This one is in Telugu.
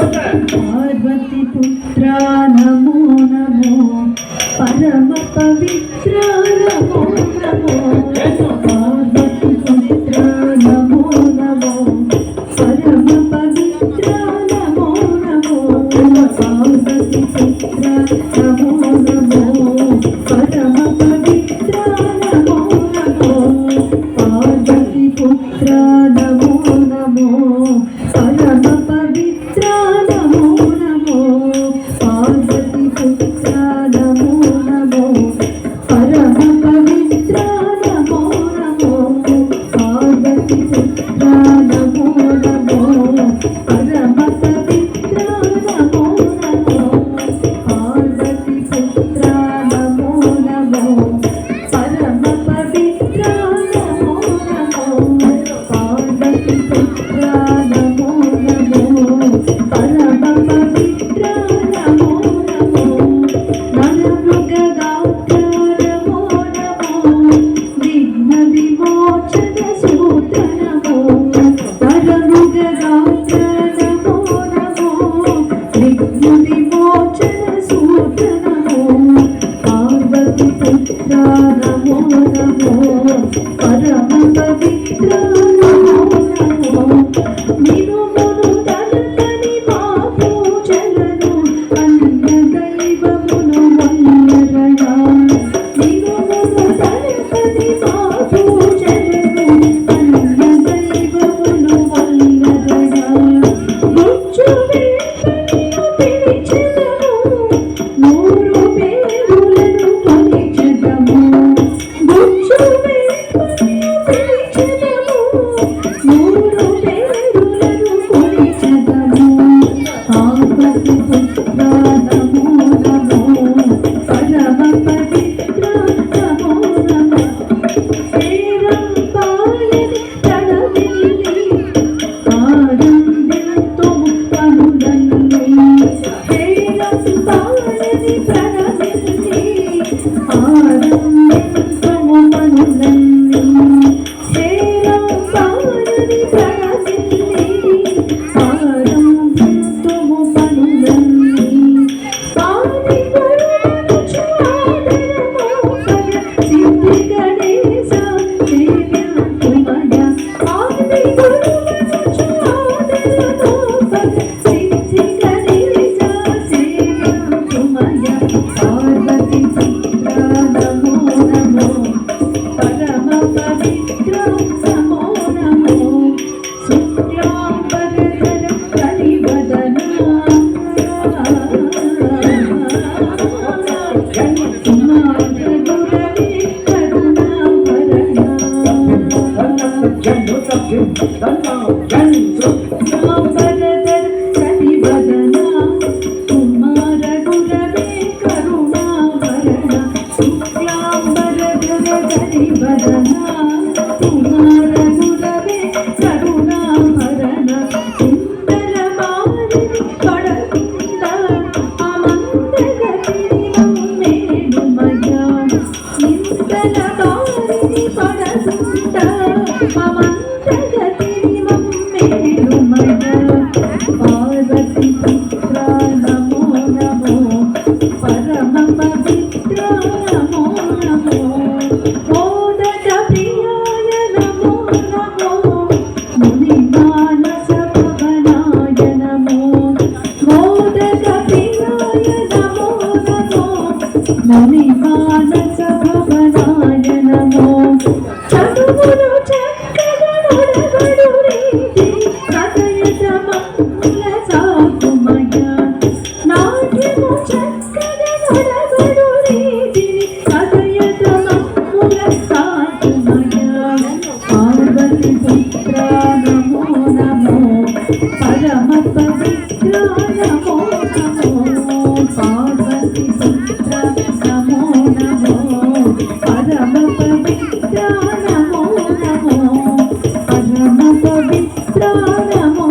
పార్వతి పుత్ర నమో నమో పరమ పవిత్ర నమో నమో పార్వతి పుత్ర నమో నమో పరమ పవిత్ర నమో నమో పార్వతి పుత్ర నమో నమో పరమ పవిత్ర నమో నమో పార్వతి పుత్ర నమో నమో పరమ పవిత్ర నమో నమో పార్వతి పుత్ర నమో నమో పరమ పవిత్ర నమో నమో పార్వతి పుత్ర నమో నమో పరమ పవిత్ర నమో నమో పార్వతి పుత్ర నమో నమో పరమ పవిత్ర నమో నమో పార్వతి పుత్ర నమో నమో పరమ పవిత్ర నమో నమో నరమృగగాత్ర నమో నమో విఘ్న విమోచన సూత్ర నమో నరమృగగాత్ర నమో నమో విఘ్న విమోచన సూత్ర నమో పార్వతి పుత్ర నమో నమో పరమ పవిత్ర నమో నమో నినుమును తలపని మా పూజలను అన్య దైవమును వల్లరయా నినుమును తలపని మా పూజలను అన్య దైవమును వల్లరయా ముచ్చు వేపనియు పిలిచెదము నూరు పేరులను కొలిచెదము ముచ్చు వేపనియు పిలిచెదము నూరు పేరులను కొలిచెదము పార్వతి పుత్ర నమో నమో పరమ పవిత్ర నమో నమో శ్రీరంపాయని ప్రణమిల్లి ఆనందంతో కనులన్నీ శ్రీరంపాయని ప్రణమిల్లి ఆనందంతో కనులన్నీ శ్రీరంపాయని ప్రణమిల్లి ఆనందంతో కనులన్నీ పాని గురువును చాదరమోపగ సిద్ధి గణేశ సేవ్యంతుమయ పాని గురువును చాదరమోపగ సిద్ధి గణేశ సేవ్యంతుమయ పార్వతి పుత్ర నమో నమో పరమ పవిత్ర నమో నమో శుక్లాంబరధర కలివదన కుమారగురవే కరుణాభరణ శుక్లాంబరధర కలివదన కుమారగురవే కరుణాభరణ శుక్లాంబరధర కలివదన కుమారగురవే కరుణాభరణ సుందరమాలిని పడకుంద అమందగతిని మమ్మేలుమయ నిందలమాలిని పడకుంద అమందగతిని మమ్మేలుమయ పార్వతి పుత్ర నమో నమో పరమ పవిత్ర నమో నమో మోదక ప్రియాయ నమో నమో ముని మానస భవనాయ నమో మోదక ప్రియాయ నమో నమో ముని మానస భవనాయ నమో చదువులు చక్కగా నొడగడు రీతి కథయత మంగళ సాకుమయ నాట్యము చక్కగా నొడగడు రీతి కథయత మంగళ సాకుమయ పార్వతి పుత్ర నమో నమో పరమ పవిత్ర నమో నమో పార్వతి పుత్ర నమో నమో పరమ పవిత్ర నమో నమో పరమ పవిత్ర నమో